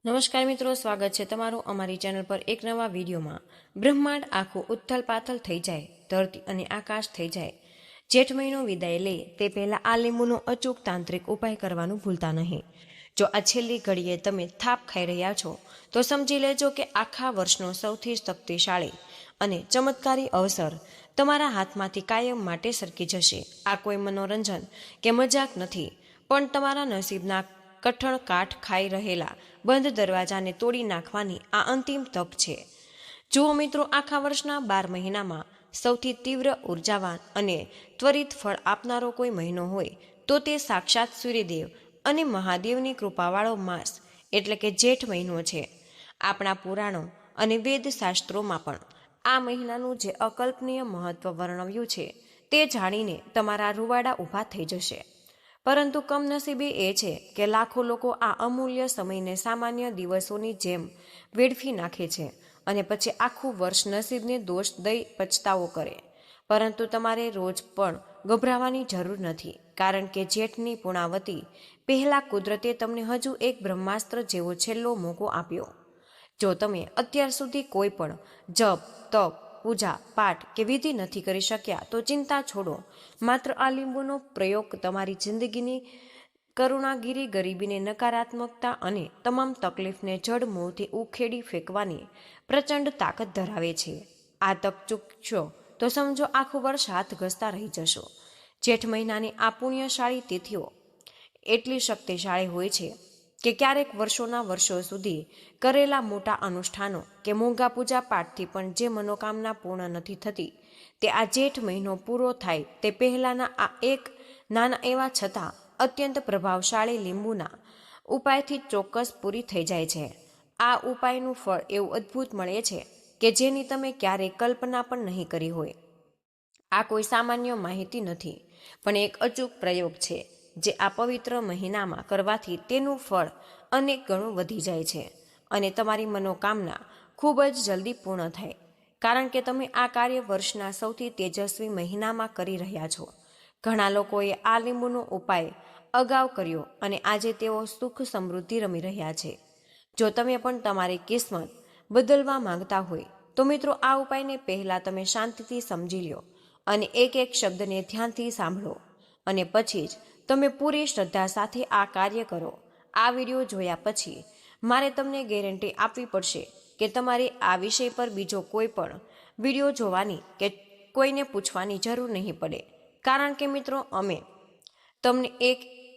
નમસ્કાર મિત્રો, સ્વાગત છે તમારું અમારી ચેનલ પર એક નવા વિડીયોમાં। બ્રહ્માંડ આખું ઉથલ પાથલ થઈ જાય, ધરતી અને આકાશ થઈ જાય, જેઠ મહિનો વિદાય લે તે પહેલા આ લીંબુનો અચૂક તાંત્રિક ઉપાય કરવાનું ભૂલતા નહીં। જો આ છેલ્લી ઘડીએ તમે થાપ ખાઈ રહ્યા છો તો સમજી લેજો કે આખા વર્ષનો સૌથી શક્તિશાળી અને ચમત્કારી અવસર તમારા હાથમાંથી કાયમ માટે સરકી જશે। આ કોઈ મનોરંજન કે મજાક નથી, પણ તમારા નસીબના કઠણ કાઠ ખાઈ રહેલા બંધ દરવાજાને તોડી નાખવાની આ અંતિમ તક છે। જુઓ મિત્રો, આખા વર્ષના 12 મહિનામાં સૌથી તીવ્ર ઉર્જાવાન અને ત્વરિત ફળ આપનારો કોઈ મહિનો હોય તો તે સાક્ષાત સૂર્યદેવ અને મહાદેવની કૃપાવાળો માસ એટલે કે જેઠ મહિનો છે। આપણા પુરાણો અને વેદ શાસ્ત્રોમાં પણ આ મહિનાનું જે અકલ્પનીય મહત્વ વર્ણવ્યું છે તે જાણીને તમારા રૂવાડા ઊભા થઈ જશે। પરંતુ કમનસીબે એ છે કે લાખો લોકો આ અમૂલ્ય સમયને સામાન્ય દિવસોની જેમ વેડફી નાખે છે અને પછી આખું વર્ષ નસીબને દોષ દઈ પછતાવો કરે। પરંતુ તમારે રોજ પણ ગભરાવાની જરૂર નથી, કારણ કે જેઠની પૂર્ણાવતી પહેલા કુદરતે તમને હજુ એક બ્રહ્માસ્ત્ર જેવો છેલ્લો મોકો આપ્યો। જો તમે અત્યાર સુધી કોઈ પણ જપ, તપ, પૂજા પાઠ કે વિધિ નથી કરી શક્યા તો ચિંતા છોડો। માત્ર આ લીંબુનો પ્રયોગ તમારી જિંદગીની કરુણાગીરી, ગરીબીને, નકારાત્મકતા અને તમામ તકલીફને જડ મૂળથી ઉખેડી ફેંકવાની પ્રચંડ તાકાત ધરાવે છે। આ તક ચૂકશો તો સમજો આખું વર્ષ હાથ ઘસતા રહી જશો। જેઠ મહિનાની આ પુણ્યશાળી તિથિઓ એટલી શક્તિશાળી હોય છે કે ક્યારેક વર્ષોના વર્ષો સુધી કરેલા મોટા અનુષ્ઠાનો કે મોંઘા પૂજા પાઠથી પણ જે મનોકામના પૂર્ણ નથી થતી તે આ જેઠ મહિનો પૂરો થાય તે પહેલાના આ એક નાના એવા છતાં અત્યંત પ્રભાવશાળી લીંબુના ઉપાયથી ચોક્કસ પૂરી થઈ જાય છે। આ ઉપાયનું ફળ એવું અદ્ભુત મળે છે કે જેની તમે ક્યારેય કલ્પના પણ નહીં કરી હોય। આ કોઈ સામાન્ય માહિતી નથી, પણ એક અચૂક પ્રયોગ છે જે આ પવિત્ર મહિનામાં કરવાથી તેનું ફળ અનેક ગણું વધી જાય છે અને તમારી મનોકામના ખૂબ જ જલ્દી પૂર્ણ થાય, કારણ કે તમે આ કાર્ય વર્ષના સૌથી તેજસ્વી મહિનામાં કરી રહ્યા છો। ઘણા લોકોએ આ લીંબુનો ઉપાય અગાઉ કર્યો અને આજે તેઓ સુખ સમૃદ્ધિ રમી રહ્યા છે। જો તમે પણ તમારી કિસ્મત બદલવા માંગતા હોય તો મિત્રો આ ઉપાયને પહેલા તમે શાંતિથી સમજી લો અને એક એક શબ્દને ધ્યાનથી સાંભળો અને પછી જ તમે પૂરી શ્રદ્ધા સાથે આ કાર્ય કરો। આ વિડીયો જોયા પછી મારે તમને ગેરંટી આપવી પડશે કે તમારે આ વિષય પર બીજો કોઈ પણ વિડીયો જોવાની કે કોઈને પૂછવાની જરૂર નહીં પડે, કારણ કે મિત્રો અમે તમને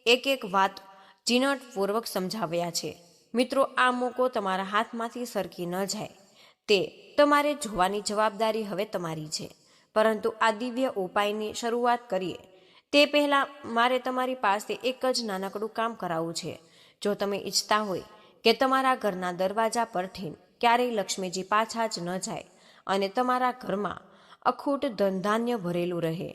એક વાત ઝીણવટપૂર્વક સમજાવ્યા છે। મિત્રો, આ મોકો તમારા હાથમાંથી સરકી ન જાય તે તમારે જોવાની જવાબદારી હવે તમારી છે। પરંતુ આ દિવ્ય ઉપાયની શરૂઆત કરીએ તે પહેલાં મારે તમારી પાસે એક જ નાનકડું કામ કરાવવું છે। જો તમે ઈચ્છતા હોય કે તમારા ઘરના દરવાજા પરથી ક્યારેય લક્ષ્મીજી પાછા જ ન જાય અને તમારા ઘરમાં અખૂટ ધન ધાન્ય ભરેલું રહે,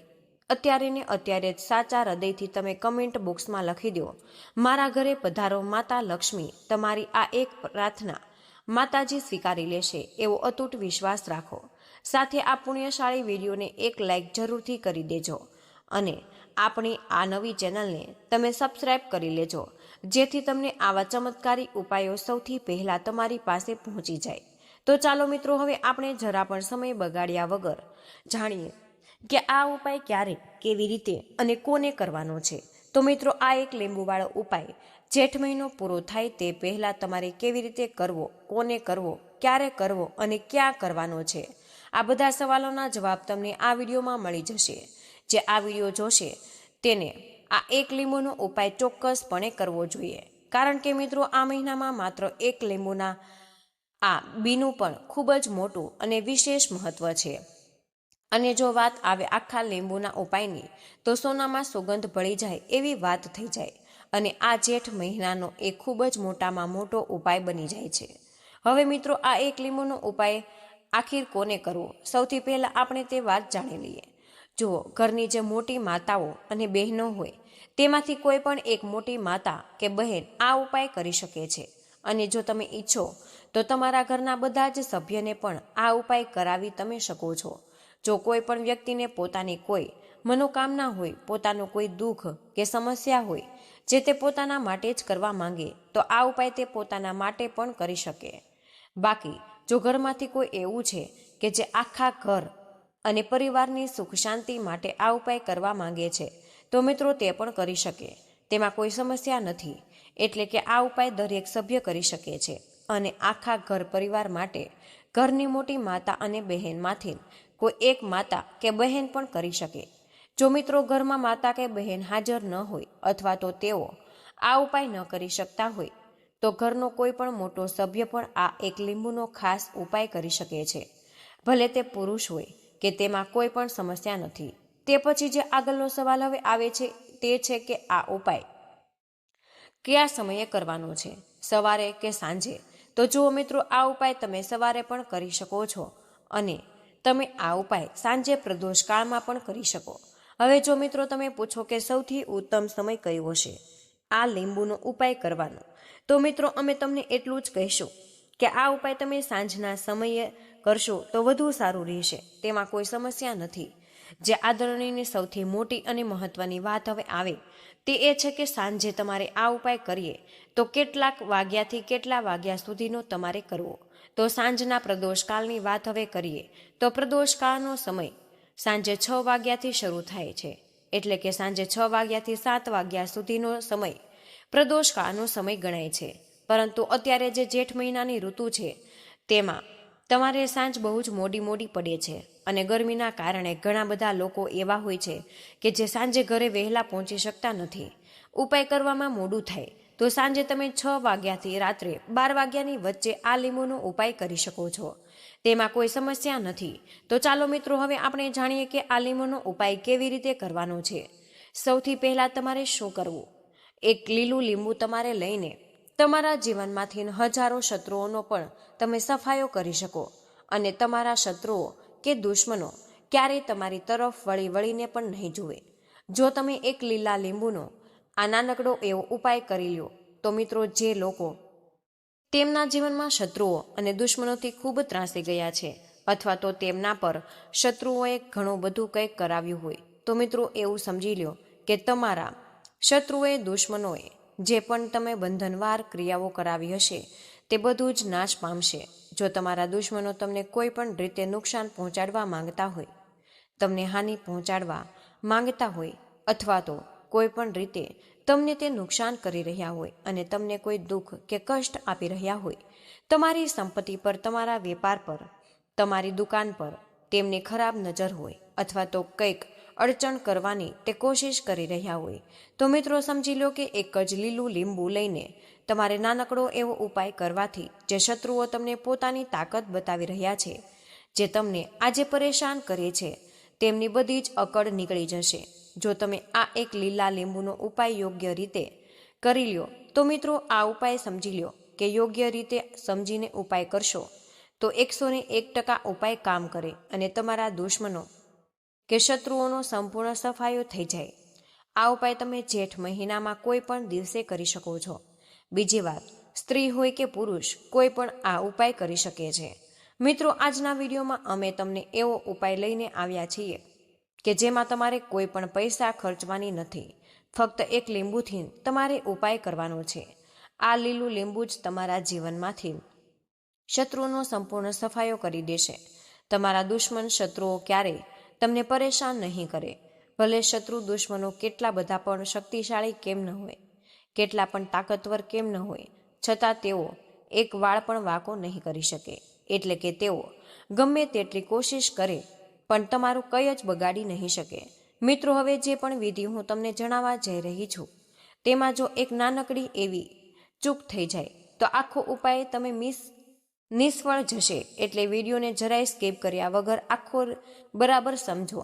અત્યારે ને અત્યારે જ સાચા હૃદયથી તમે કમેન્ટ બોક્સમાં લખી દો, મારા ઘરે પધારો માતા લક્ષ્મી। તમારી આ એક પ્રાર્થના માતાજી સ્વીકારી લેશે એવો અતૂટ વિશ્વાસ રાખો। સાથે આ પુણ્યશાળી વિડીયોને એક લાઈક જરૂરથી કરી દેજો અને આપણી આ નવી ચેનલને તમે સબસ્ક્રાઈબ કરી લેજો, જેથી તમને આવા ચમત્કારી ઉપાયો સૌથી પહેલા તમારી પાસે પહોંચી જાય। તો ચાલો મિત્રો, હવે આપણે જરા પણ સમય બગાડ્યા વગર જાણીએ કે આ ઉપાય ક્યારે, કેવી રીતે અને કોને કરવાનો છે। તો મિત્રો, આ એક લીંબુવાળો ઉપાય જેઠ મહિનો પૂરો થાય તે પહેલા તમારે કેવી રીતે કરવો, કોને કરવો, ક્યારે કરવો અને ક્યાં કરવાનો છે, આ બધા સવાલોના જવાબ તમને આ વિડીયોમાં મળી જશે। જે આ વિડીયો જોશે તેને આ એક લીંબુનો ઉપાય ચોક્કસપણે કરવો જોઈએ, કારણ કે મિત્રો આ મહિનામાં માત્ર એક લીંબુના આ બીનું પણ ખૂબ જ મોટું અને વિશેષ મહત્વ છે। અને જો વાત આવે આખા લીંબુના ઉપાયની તો સોનામાં સુગંધ ભળી જાય એવી વાત થઈ જાય અને આ જેઠ મહિનાનો એ ખૂબ જ મોટામાં મોટો ઉપાય બની જાય છે। હવે મિત્રો, આ એક લીંબુનો ઉપાય આખિર કોને કરવો, સૌથી પહેલા આપણે તે વાત જાણી લઈએ। જુઓ, ઘરની જે મોટી માતાઓ અને બહેનો હોય તેમાંથી કોઈ પણ એક મોટી માતા કે બહેન આ ઉપાય કરી શકે છે અને જો તમે ઈચ્છો તો તમારા ઘરના બધા જ સભ્યને પણ આ ઉપાય કરાવી તમે શકો છો। જો કોઈ પણ વ્યક્તિને પોતાની કોઈ મનોકામના હોય, પોતાનું કોઈ દુઃખ કે સમસ્યા હોય જે તે પોતાના માટે જ કરવા માંગે તો આ ઉપાય તે પોતાના માટે પણ કરી શકે. બાકી જો ઘરમાંથી કોઈ એવું છે કે જે આખા ઘર અને પરિવારની સુખ શાંતિ માટે આ ઉપાય કરવા માંગે છે તો મિત્રો તે પણ કરી શકે. તેમાં કોઈ સમસ્યા નથી. એટલે કે આ ઉપાય દરેક સભ્ય કરી શકે છે અને આખા ઘર પરિવાર માટે ઘરની મોટી માતા અને બહેનમાંથી કોઈ એક માતા કે બહેન પણ કરી શકે. જો મિત્રો ઘરમાં માતા કે બહેન હાજર ન હોય અથવા તો તેઓ આ ઉપાય ન કરી શકતા હોય તો ઘરનો કોઈ પણ મોટો સભ્ય પણ આ એક લીંબુનો ખાસ ઉપાય કરી શકે છે. ભલે તે પુરુષ હોય કે તેમાં કોઈ પણ સમસ્યા નથી. તે પછી જે આગળનો સવાલ હવે આવે છે તે છે કે આ ઉપાય કયા સમયે કરવાનો છે, સવારે કે સાંજે? તો જુઓ મિત્રો, આ ઉપાય તમે સવારે પણ કરી શકો છો અને તમે આ ઉપાય સાંજે પ્રદોષ કાળમાં પણ કરી શકો. હવે જો મિત્રો તમે પૂછો કે સૌથી ઉત્તમ સમય કયો હશે આ લીંબુનો ઉપાય કરવાનો, તો મિત્રો અમે તમને એટલું જ કહીશું કે આ ઉપાય તમે સાંજના સમયે કરશો તો વધુ સારું રહેશે. તેમાં કોઈ સમસ્યા નથી. જે આદરણીયની સૌથી મોટી અને મહત્વની વાત હવે આવે તે એ છે કે સાંજે તમારે આ ઉપાય કરીએ તો કેટલાક વાગ્યાથી કેટલા વાગ્યા સુધીનો તમારે કરવો. તો સાંજના પ્રદોષકાળની વાત હવે કરીએ તો પ્રદોષકાળનો સમય સાંજે 6 વાગ્યાથી શરૂ થાય છે. એટલે કે સાંજે 6 વાગ્યાથી 7 વાગ્યા સુધીનો સમય પ્રદોષકાળનો સમય ગણાય છે. પરંતુ અત્યારે જે જેઠ મહિનાની ઋતુ છે તેમાં તમારે સાંજ બહુ જ મોડી પડે છે અને ગરમીના કારણે ઘણા બધા લોકો એવા હોય છે કે જે સાંજે ઘરે વહેલા પહોંચી શકતા નથી. ઉપાય કરવામાં મોડું થાય તો સાંજે તમે 6 વાગ્યાથી રાત્રે 12 વાગ્યાની વચ્ચે આ લીંબુનો ઉપાય કરી શકો છો. તેમાં કોઈ સમસ્યા નથી. તો ચાલો મિત્રો હવે આપણે જાણીએ કે આ લીંબુનો ઉપાય કેવી રીતે કરવાનો છે. સૌથી પહેલા તમારે શું કરવું? એક લીલું લીંબુ તમારે લઈને તમારા જીવનમાંથી હજારો શત્રુઓનો પણ તમે સફાયો કરી શકો અને તમારા શત્રુઓ કે દુશ્મનો ક્યારેય તમારી તરફ વળીને પણ નહીં જુએ. જો તમે એક લીલા લીંબુનો આ નાનકડો એવો ઉપાય કરી લ્યો તો મિત્રો જે લોકો તેમના જીવનમાં શત્રુઓ અને દુશ્મનોથી ખૂબ ત્રાસી ગયા છે અથવા તો તેમના પર શત્રુઓએ ઘણું બધું કંઈક કરાવ્યું હોય તો મિત્રો એવું સમજી લ્યો કે તમારા શત્રુઓએ દુશ્મનોએ જે પણ તમે બંધનવાર ક્રિયાઓ કરાવી હશે તે બધું જ નાશ પામશે. જો તમારા દુશ્મનો તમને કોઈ પણ રીતે નુકસાન પહોંચાડવા માંગતા હોય, તમને હાનિ પહોંચાડવા માંગતા હોય અથવા તો કોઈ પણ રીતે તમને તે નુકસાન કરી રહ્યા હોય અને તમને કોઈ દુઃખ કે કષ્ટ આપી રહ્યા હોય, તમારી સંપત્તિ પર, તમારા વેપાર પર, તમારી દુકાન પર તેમની ખરાબ નજર હોય અથવા તો કંઈક અડચણ કરવાની તે કોશિશ કરી રહ્યા હોય તો મિત્રો સમજી લો કે એક જ લીલું લીંબુ લઈને તમારે નાનકડો એવો ઉપાય કરવાથી જે શત્રુઓ તમને પોતાની તાકાત બતાવી રહ્યા છે, જે તમને આજે પરેશાન કરે છે, તેમની બધી જ અકડ નીકળી જશે. જો તમે આ એક લીલા લીંબુનો ઉપાય યોગ્ય રીતે કરી લ્યો તો મિત્રો આ ઉપાય સમજી લ્યો કે યોગ્ય રીતે સમજીને ઉપાય કરશો તો 101% ઉપાય કામ કરે અને તમારા દુશ્મનો કે શત્રુઓનો સંપૂર્ણ સફાયો થઈ જાય. આ ઉપાય તમે જેઠ મહિનામાં કોઈ પણ દિવસે કરી શકો છો. બીજી વાત, સ્ત્રી હોય કે પુરુષ કોઈ પણ આ ઉપાય કરી શકે છે. મિત્રો આજના વિડીયોમાં અમે તમને એવો ઉપાય લઈને આવ્યા છીએ કે જેમાં તમારે કોઈ પણ પૈસા ખર્ચવાની નથી. ફક્ત એક લીંબુથી તમારે ઉપાય કરવાનો છે. આ લીલું લીંબુ જ તમારા જીવનમાંથી શત્રુનો સંપૂર્ણ સફાયો કરી દેશે. તમારા દુશ્મન શત્રુઓ ક્યારેય તમને પરેશાન નહીં કરે. ભલે શત્રુ દુશ્મનો કેટલા બધા પણ શક્તિશાળી કેમ ન હોય, કેટલા પણ તાકતવર કેમ ન હોય, છતાં તેઓ એક વાળ પણ વાંકો નહીં કરી શકે. એટલે કે તેઓ ગમે તેટલી કોશિશ કરે પણ તમારું કંઈ જ બગાડી નહીં શકે. મિત્રો હવે જે પણ વિધિ હું તમને જણાવવા જઈ રહી છું તેમાં જો એક નાનકડી એવી ચૂક થઈ જાય તો આખો ઉપાય તમે નિષ્ફળ જશે. એટલે વિડીયોને જરાય સ્કીપ કર્યા વગર આખો બરાબર સમજો.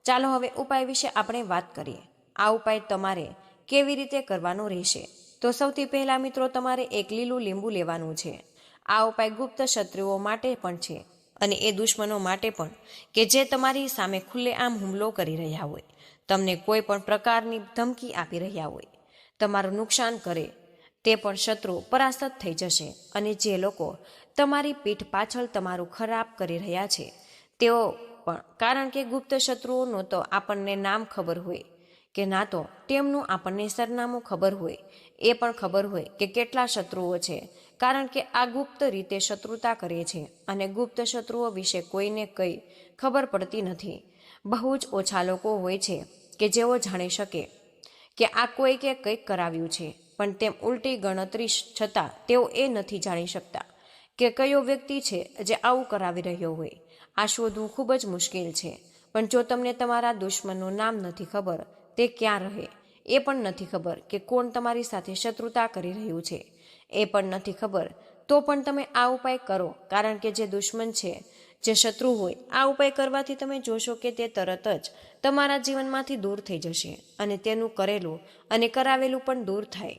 ચાલો હવે ઉપાય વિશે આપણે વાત કરીએ. આ ઉપાય તમારે કેવી રીતે કરવાનો રહેશે? તો સૌથી પહેલા મિત્રો તમારે એક લીલું લીંબુ લેવાનું છે. આ ઉપાય ગુપ્ત શત્રુઓ માટે પણ છે અને એ દુશ્મનો માટે પણ કે જે તમારી સામે ખુલ્લેઆમ હુમલો કરી રહ્યા હોય, તમને કોઈ પણ પ્રકારની ધમકી આપી રહ્યા હોય, તમારું નુકસાન કરે તે પણ શત્રુ પરાસ્ત થઈ જશે. અને જે લોકો તમારી પીઠ પાછળ તમારું ખરાબ કરી રહ્યા છે તેઓ પણ, કારણ કે ગુપ્ત શત્રુઓનો તો આપણને નામ ખબર હોય કે ના તો તેમનું આપણને સરનામું ખબર હોય, એ પણ ખબર હોય કે કેટલા શત્રુઓ છે, કારણ કે આ ગુપ્ત રીતે શત્રુતા કરે છે અને ગુપ્ત શત્રુઓ વિશે કોઈને કંઈ ખબર પડતી નથી. બહુ જ ઓછા લોકો હોય છે કે જેઓ જાણી શકે કે આ કોઈકે કંઈક કરાવ્યું છે, પણ તેમ ઉલટી ગણતરી છતાં તેઓ એ નથી જાણી શકતા કે કયો વ્યક્તિ છે જે આવું કરાવી રહ્યો હોય. આ શોધવું ખૂબ જ મુશ્કેલ છે. પણ જો તમને તમારા દુશ્મનનું નામ નથી ખબર, તે ક્યાં રહે એ પણ નથી ખબર, કે કોણ તમારી સાથે શત્રુતા કરી રહ્યું છે એ પણ નથી ખબર, તો પણ તમે આ ઉપાય કરો, કારણ કે જે દુશ્મન છે, જે શત્રુ હોય, આ ઉપાય કરવાથી તમે જોશો કે તે તરત જ તમારા જીવનમાંથી દૂર થઈ જશે અને તેનું કરેલું અને કરાવેલું પણ દૂર થાય.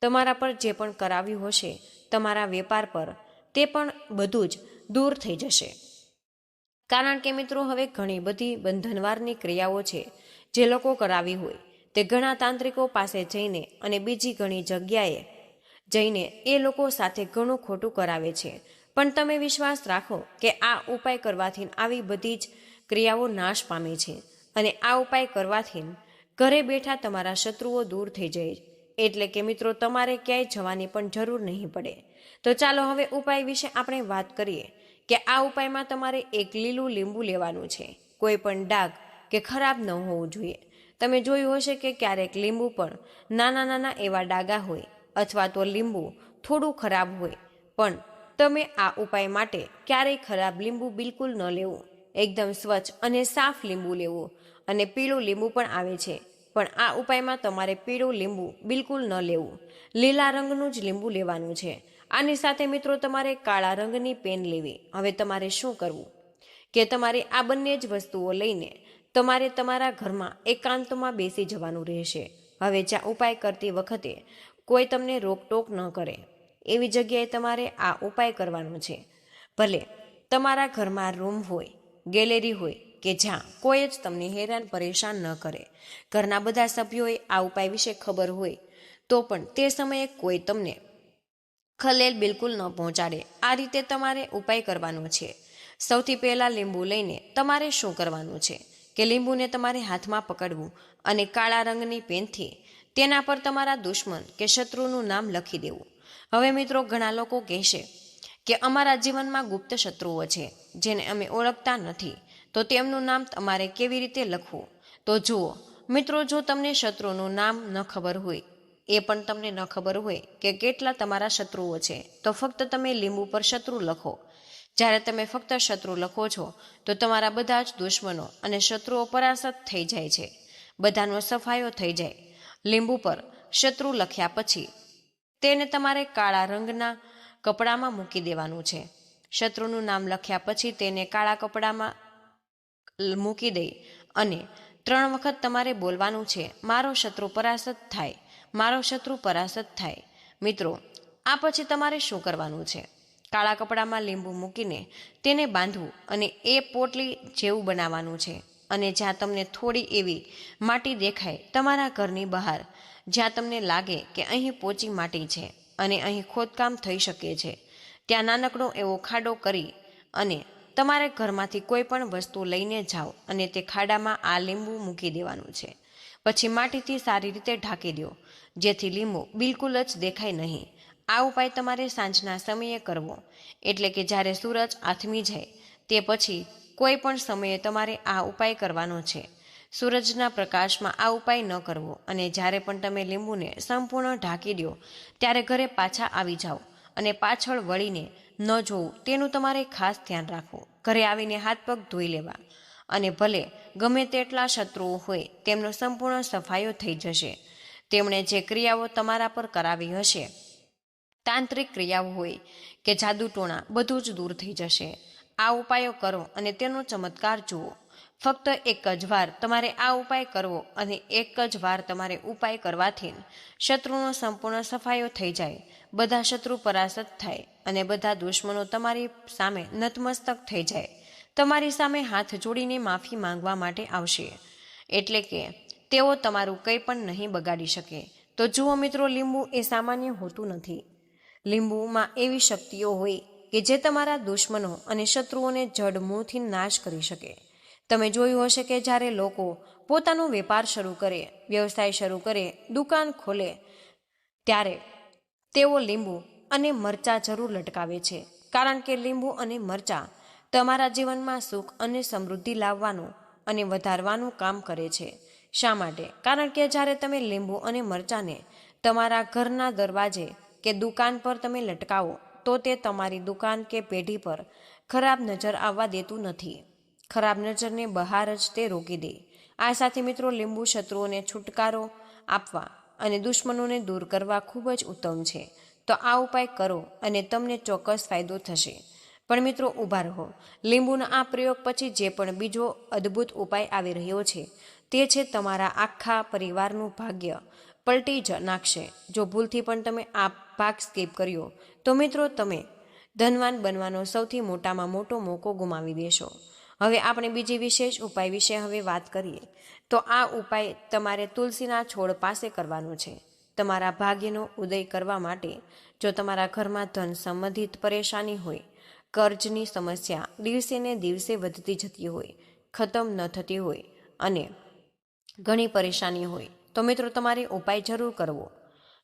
તમારા પર જે પણ કરાવ્યું હશે, તમારા વેપાર પર, તે પણ બધું જ દૂર થઈ જશે. કારણ કે મિત્રો, હવે ઘણી બધી બંધનવારની ક્રિયાઓ છે જે લોકો કરાવી હોય તે ઘણા તાંત્રિકો પાસે જઈને અને બીજી ઘણી જગ્યાએ જઈને એ લોકો સાથે ઘણું ખોટું કરાવે છે. પણ તમે વિશ્વાસ રાખો કે આ ઉપાય કરવાથી આવી બધી જ ક્રિયાઓ નાશ પામે છે અને આ ઉપાય કરવાથી ઘરે બેઠા તમારા શત્રુઓ દૂર થઈ જાય. એટલે કે મિત્રો, તમારે ક્યાંય જવાની પણ જરૂર નહીં પડે. તો ચાલો હવે ઉપાય વિશે આપણે વાત કરીએ કે આ ઉપાયમાં તમારે એક લીલું લીંબુ લેવાનું છે. કોઈ પણ ડાઘ કે ખરાબ ન હોવું જોઈએ. તમે જોયું હશે કે ક્યારેક લીંબુ પણ નાના નાના એવા ડાઘા હોય, અથવા તો લીંબુ થોડું ખરાબ હોય. પણ તમે આ ઉપાય માટે ક્યારેય ખરાબ લીંબુ બિલકુલ ન લેવું. એકદમ સ્વચ્છ અને સાફ લીંબુ લેવું. અને પીળું લીંબુ પણ આવે છે, પણ આ ઉપાયમાં તમારે પીળું લીંબુ બિલકુલ ન લેવું. લીલા રંગનું જ લીંબુ લેવાનું છે. આની સાથે મિત્રો, તમારે કાળા રંગની પેન લેવી. હવે તમારે શું કરવું કે તમારે આ બંને જ વસ્તુઓ લઈને તમારે તમારા ઘરમાં એકાંતમાં બેસી જવાનું રહેશે. હવે જ્યાં ઉપાય કરતી વખતે કોઈ તમને રોકટોક ન કરે એવી જગ્યાએ તમારે આ ઉપાય કરવાનો છે. ભલે તમારા ઘરમાં રૂમ હોય, ગેલેરી હોય, કે જ્યાં કોઈ જ તમને હેરાન પરેશાન ન કરે. ઘરના બધા સભ્યોએ આ ઉપાય વિશે ખબર હોય તો પણ તે સમયે કોઈ તમને ખલેલ બિલકુલ ન પહોંચાડે. આ રીતે તમારે ઉપાય કરવાનો છે. સૌથી પહેલાં લીંબુ લઈને તમારે શું કરવાનું છે કે લીંબુને તમારે હાથમાં પકડવું અને કાળા રંગની પેનથી તેના પર તમારા દુશ્મન કે શત્રુનું નામ લખી દેવું. હવે મિત્રો, ઘણા લોકો કહેશે કે અમારા જીવનમાં ગુપ્ત શત્રુઓ છે જેને અમે ઓળખતા નથી, તો તેમનું નામ તમારે કેવી રીતે લખવું? તો જુઓ મિત્રો, જો તમને શત્રુનું નામ ન ખબર હોય, એ પણ તમને ન ખબર હોય કે કેટલા તમારા શત્રુઓ છે, તો ફક્ત તમે લીંબુ પર શત્રુ લખો. જ્યારે તમે ફક્ત શત્રુ લખો છો તો તમારા બધા જ દુશ્મનો અને શત્રુઓ પરાસ્ત થઈ જાય છે. બધાનો સફાયો થઈ જાય. લીંબુ પર શત્રુ લખ્યા પછી તેને તમારે કાળા રંગના કપડામાં મૂકી દેવાનું છે. શત્રુનું નામ લખ્યા પછી તેને કાળા કપડામાં મૂકી દઈ અને 3 વખત તમારે બોલવાનું છે, મારો શત્રુ પરાસ્ત થાય, મારો શત્રુ પરાસ્ત થાય. મિત્રો, આ પછી તમારે શું કરવાનું છે? કાળા કપડામાં લીંબુ મૂકીને તેને બાંધવું અને એ પોટલી જેવું બનાવવાનું છે. અને જ્યાં તમને થોડી એવી માટી દેખાય તમારા ઘરની બહાર, જ્યાં તમને લાગે કે અહીં પોચી માટી છે અને અહીં ખોદકામ થઈ શકે છે, ત્યાં નાનકડો એવો ખાડો કરી અને તમારે ઘરમાંથી કોઈ પણ વસ્તુ લઈને જાઓ અને તે ખાડામાં આ લીંબુ મૂકી દેવાનું છે. પછી માટીથી સારી રીતે ઢાંકી દો, જેથી લીંબુ બિલકુલ જ દેખાય નહીં. આ ઉપાય તમારે સાંજના સમયે કરવો, એટલે કે જ્યારે સૂરજ આથમી જાય તે પછી કોઈ પણ સમયે તમારે આ ઉપાય કરવાનો છે. સૂરજના પ્રકાશમાં આ ઉપાય ન કરવો. અને જ્યારે પણ તમે લીંબુને સંપૂર્ણ ઢાંકી દો ત્યારે ઘરે પાછા આવી જાઓ અને પાછળ વળીને ન જોવું, તેનું તમારે ખાસ ધ્યાન રાખવું. ઘરે આવીને હાથ પગ ધોઈ લેવા અને ભલે ગમે તેટલા શત્રુઓ હોય તેમનો સંપૂર્ણ સફાયો થઈ જશે. તેમણે જે ક્રિયાઓ તમારા પર કરાવી હશે, તાંત્રિક ક્રિયાઓ હોય કે જાદુટોણા, બધું જ દૂર થઈ જશે. આ ઉપાયો કરો અને તેનો ચમત્કાર જુઓ. ફક્ત એક જ વાર તમારે આ ઉપાય કરવો અને એક જ વાર તમારે ઉપાય કરવાથી શત્રુનો સંપૂર્ણ સફાયો થઈ જાય. બધા શત્રુ પરાસ્ત થાય અને બધા દુશ્મનો તમારી સામે નતમસ્તક થઈ જાય. તમારી સામે હાથ જોડીને માફી માંગવા માટે આવશે. એટલે કે તેઓ તમારું કંઈ પણ નહીં બગાડી શકે. તો જુઓ મિત્રો, લીંબુ એ સામાન્ય હોતું નથી. લીંબુમાં એવી શક્તિઓ હોય કે જે તમારા દુશ્મનો અને શત્રુઓને જડ મૂળથી નાશ કરી શકે. તમે જોયું હશે કે જ્યારે લોકો પોતાનો વેપાર શરૂ કરે, વ્યવસાય શરૂ કરે, દુકાન ખોલે, ત્યારે તેઓ લીંબુ અને મરચાં જરૂર લટકાવે છે, કારણ કે લીંબુ અને મરચાં તમારા જીવનમાં સુખ અને સમૃદ્ધિ લાવવાનું અને વધારવાનું કામ કરે છે. શા માટે? કારણ કે જ્યારે તમે લીંબુ અને મરચાંને તમારા ઘરના દરવાજે કે દુકાન પર તમે લટકાવો તો તે તમારી દુકાન કે પેઢી પર ખરાબ નજર આવવા દેતું નથી. ખરાબ નજરને બહાર જ તે રોકી દે. આ સાથે મિત્રો, લીંબુ શત્રુઓને છુટકારો આપવા અને દુશ્મનોને દૂર કરવા ખૂબ જ ઉત્તમ છે. તો આ ઉપાય કરો અને તમને ચોક્કસ ફાયદો થશે. પણ મિત્રો, ઊભા રહો. લીંબુના આ પ્રયોગ પછી જે પણ બીજો અદ્ભુત ઉપાય આવી રહ્યો છે તે છે તમારા આખા પરિવારનું ભાગ્ય પલટી જ નાખશે. જો ભૂલથી પણ તમે આ ભાગ સ્કીપ કર્યો તો મિત્રો, તમે ધનવાન બનવાનો સૌથી મોટામાં મોટો મોકો ગુમાવી દેશો. હવે આપણે બીજી વિશેષ ઉપાય વિશે હવે વાત કરીએ. તો આ ઉપાય તમારે તુલસીના છોડ પાસે કરવાનો છે. તમારા ભાગ્યનો ઉદય કરવા માટે. જો તમારા ઘરમાં ધન સંબંધિત પરેશાની હોય, કર્જની સમસ્યા દિવસે ને દિવસે વધતી જતી હોય, ખતમ ન થતી હોય અને ઘણી પરેશાની હોય, તો મિત્રો તમારે ઉપાય જરૂર કરવો.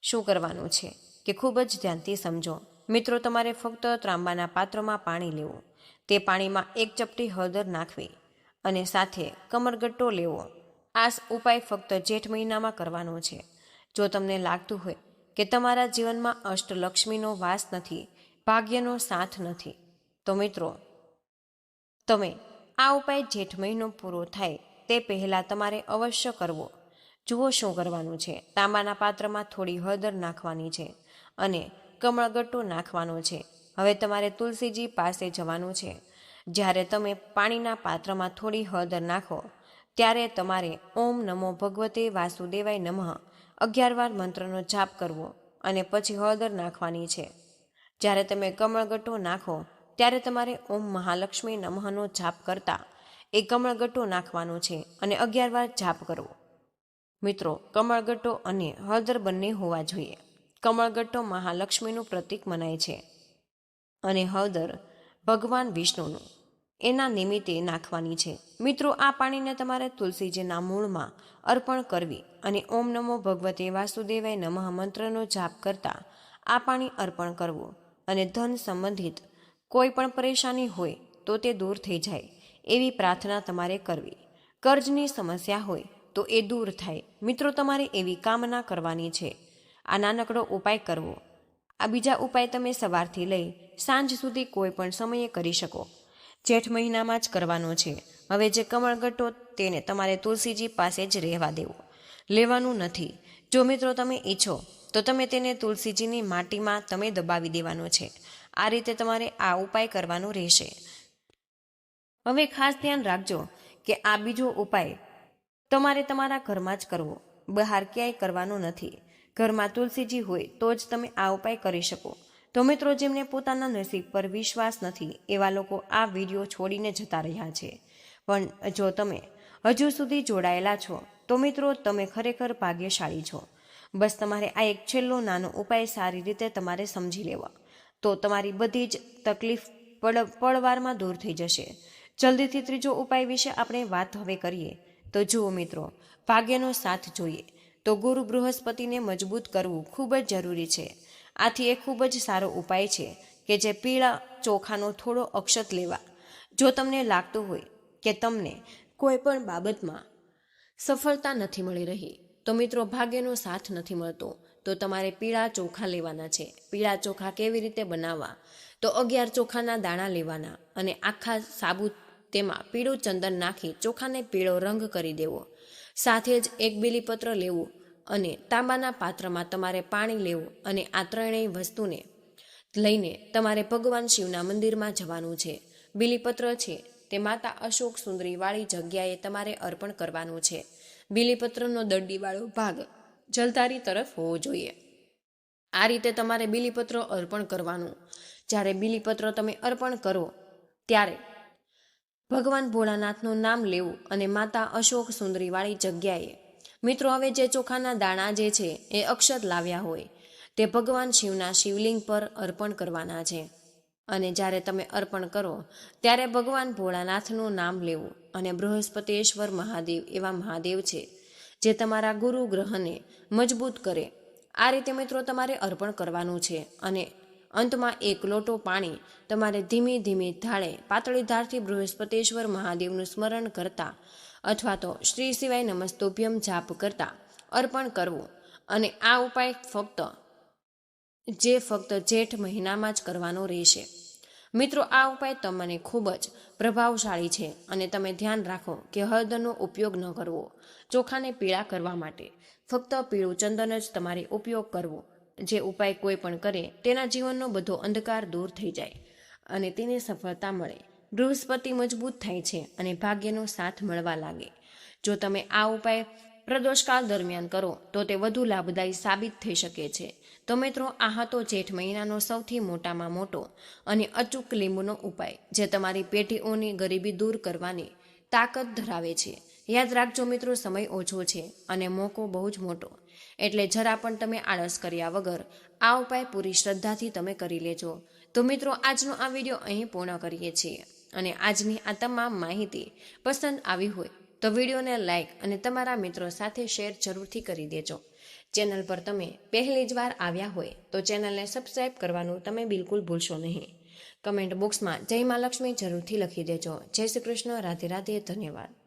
શું કરવાનું છે કે ખૂબ જ ધ્યાનથી સમજો. મિત્રો, તમારે ફક્ત ત્રાંબાના પાત્રમાં પાણી લેવું, તે પાણીમાં 1 ચપટી હળદર નાખવી અને સાથે કમરગટ્ટો લેવો. આ ઉપાય ફક્ત જેઠ મહિનામાં કરવાનો છે. જો તમને લાગતું હોય કે તમારા જીવનમાં અષ્ટલક્ષ્મીનો વાસ નથી, ભાગ્યનો સાથ નથી, તો મિત્રો તમે આ ઉપાય જેઠ મહિનો પૂરો થાય તે પહેલાં તમારે અવશ્ય કરવો. જુઓ શું કરવાનું છે. તાંબાના પાત્રમાં થોડી હળદર નાખવાની છે અને કમળગટ્ટો નાખવાનો છે. હવે તમારે તુલસીજી પાસે જવાનું છે. જ્યારે તમે પાણીના પાત્રમાં થોડી હળદર નાખો ત્યારે તમારે ઓમ નમો ભગવતે વાસુદેવાય નમઃ 11 વાર મંત્રનો જાપ કરવો અને પછી હળદર નાખવાની છે. જ્યારે તમે કમળગટ્ટો નાખો ત્યારે તમારે ઓમ મહાલક્ષ્મી નમઃનો જાપ કરતા એ કમળગટ્ટો નાખવાનો છે અને 11 વાર જાપ કરવો. મિત્રો, કમળગટ્ટો અને હળદર બંને હોવા જોઈએ. કમળગટ્ટો મહાલક્ષ્મીનું પ્રતીક મનાય છે અને હળદર ભગવાન વિષ્ણુનું. એના નિમિત્તે નાખવાની છે. મિત્રો, આ પાણીને તમારે તુલસીજીના મૂળમાં અર્પણ કરવી અને ઓમ નમો ભગવતે વાસુદેવાય નમઃ મંત્રનો જાપ કરતા આ પાણી અર્પણ કરવું અને ધન સંબંધિત કોઈ પણ પરેશાની હોય તો તે દૂર થઈ જાય એવી પ્રાર્થના તમારે કરવી. કર્જની સમસ્યા હોય તો એ દૂર થાય. મિત્રો, તમારે એવી કામના કરવાની છે. આ નાનકડો ઉપાય કરવો. આ બીજા ઉપાય તમે સવારથી લઈ સાંજ સુધી કોઈ પણ સમયે કરી શકો. જેઠ મહિનામાં જ કરવાનો છે. હવે જે કમળગટ્ટો તેને તમારે તુલસીજી પાસે જ રહેવા દેવો, લેવાનું નથી. જો મિત્રો તમે ઈચ્છો તો તમે તેને તુલસીજીની માટીમાં તમે દબાવી દેવાનો છે. આ રીતે તમારે આ ઉપાય કરવાનો રહેશે. હવે ખાસ ધ્યાન રાખજો કે આ બીજો ઉપાય તમારે તમારા ઘરમાં જ કરવો, બહાર ક્યાંય કરવાનો નથી. ઘરમાં તુલસીજી હોય તો જ તમે આ ઉપાય કરી શકો. તો મિત્રો, જેમને પોતાના નસીબ પર વિશ્વાસ નથી એવા લોકો આ વિડીયો છોડીને જતા રહ્યા છે. પણ જો તમે હજુ સુધી જોડાયેલા છો તો મિત્રો, તમે ખરેખર ભાગ્યશાળી છો. બસ તમારે આ એક છેલ્લો નાનો ઉપાય સારી રીતે તમારે સમજી લેવા, તો તમારી બધી જ તકલીફ પળવારમાં દૂર થઈ જશે. જલ્દીથી ત્રીજો ઉપાય વિશે આપણે વાત હવે કરીએ. તો જુઓ મિત્રો, ભાગ્યનો સાથ જોઈએ તો ગુરુ બૃહસ્પતિને મજબૂત કરવું ખૂબ જ જરૂરી છે. આથી એ ખૂબ જ સારો ઉપાય છે કે જે પીળા ચોખાનો થોડો અક્ષત લેવા. જો તમને લાગતું હોય કે તમને કોઈ પણ બાબતમાં સફળતા નથી મળી રહી, તો મિત્રો ભાગ્યનો સાથ નથી મળતો, તો તમારે પીળા ચોખા લેવાના છે. પીળા ચોખા કેવી રીતે બનાવવા? તો 11 ચોખાના દાણા લેવાના અને આખા સાબુત તેમાં પીળું ચંદન નાખી ચોખાને પીળો રંગ કરી દેવો. સાથે જ 1 બીલીપત્ર લેવું અને તાંબાના પાત્રમાં તમારે પાણી લેવું અને આ ત્રણેય વસ્તુને લઈને તમારે ભગવાન શિવના મંદિરમાં જવાનું છે. બીલીપત્ર છે તે માતા અશોક સુંદરીવાળી જગ્યાએ તમારે અર્પણ કરવાનું છે. બીલીપત્રનો દરડીવાળો ભાગ જલધારી તરફ હોવો જોઈએ. આ રીતે તમારે બીલીપત્ર અર્પણ કરવાનું. જ્યારે બીલીપત્ર તમે અર્પણ કરો ત્યારે ભગવાન ભોળાનાથનું નામ લેવું અને માતા અશોક સુંદરીવાળી જગ્યાએ. મિત્રો, હવે જે ચોખાના દાણા જે છે એ અક્ષત લાવ્યા હોય તે ભગવાન શિવના શિવલિંગ પર અર્પણ કરવાના છે. અને જ્યારે તમે અર્પણ કરો ત્યારે ભગવાન ભોળાનાથનું નામ લેવું. અને બૃહસ્પતિશ્વર મહાદેવ એવા મહાદેવ છે જે તમારા ગુરુ ગ્રહને મજબૂત કરે. આ રીતે મિત્રો તમારે અર્પણ કરવાનું છે. અને અંતમાં 1 લોટો પાણી તમારે ધીમી ધીમી ધાળે પાતળી ધારથી બૃહસ્પતિશ્વર મહાદેવનું સ્મરણ કરતા અથવા તો શ્રી શિવાય નમસ્તોભ્યમ જાપ કરતા અર્પણ કરવું. અને આ ઉપાય ફક્ત જેઠ મહિનામાં જ કરવાનો રહેશે. મિત્રો, આ ઉપાય તમને ખૂબ જ પ્રભાવશાળી છે. અને તમે ધ્યાન રાખો કે હળદરનો ઉપયોગ ન કરવો. ચોખાને પીળા કરવા માટે ફક્ત પીળું ચંદન જ તમારે ઉપયોગ કરવો. જે ઉપાય કોઈ પણ કરે તેના જીવનનો બધો અંધકાર દૂર થઈ જાય અને તેને સફળતા મળે. બૃહસ્પતિ મજબૂત થાય છે અને ભાગ્યનો સાથ મળવા લાગે. જો તમે આ ઉપાય પ્રદોષકાળ દરમિયાન કરો તો તે વધુ લાભદાયી સાબિત થઈ શકે છે. તો મિત્રો, આ હતો જેઠ મહિનાનો સૌથી મોટામાં મોટો અને અચૂક લીંબુનો ઉપાય, જે તમારી પેઢીઓની ગરીબી દૂર કરવાની તાકાત ધરાવે છે. યાદ રાખજો મિત્રો, સમય ઓછો છે અને મોકો બહુ જ મોટો, એટલે જરા પણ તમે આળસ કર્યા વગર આ ઉપાય પૂરી શ્રદ્ધાથી તમે કરી લેજો. તો મિત્રો, આજનો આ વિડીયો અહીં પૂર્ણ કરીએ છીએ. અને આજની આ તમામ માહિતી પસંદ આવી હોય તો વિડીયોને લાઇક અને તમારા મિત્રો સાથે શેર જરૂરથી કરી દેજો. ચેનલ પર તમે પહેલી જ વાર આવ્યા હોય તો ચેનલને સબસ્ક્રાઇબ કરવાનું તમે બિલકુલ ભૂલશો નહીં. કમેન્ટ બોક્સમાં જય મા લક્ષ્મી જરૂરથી લખી દેજો. જય શ્રી કૃષ્ણ. રાધે રાધે. ધન્યવાદ.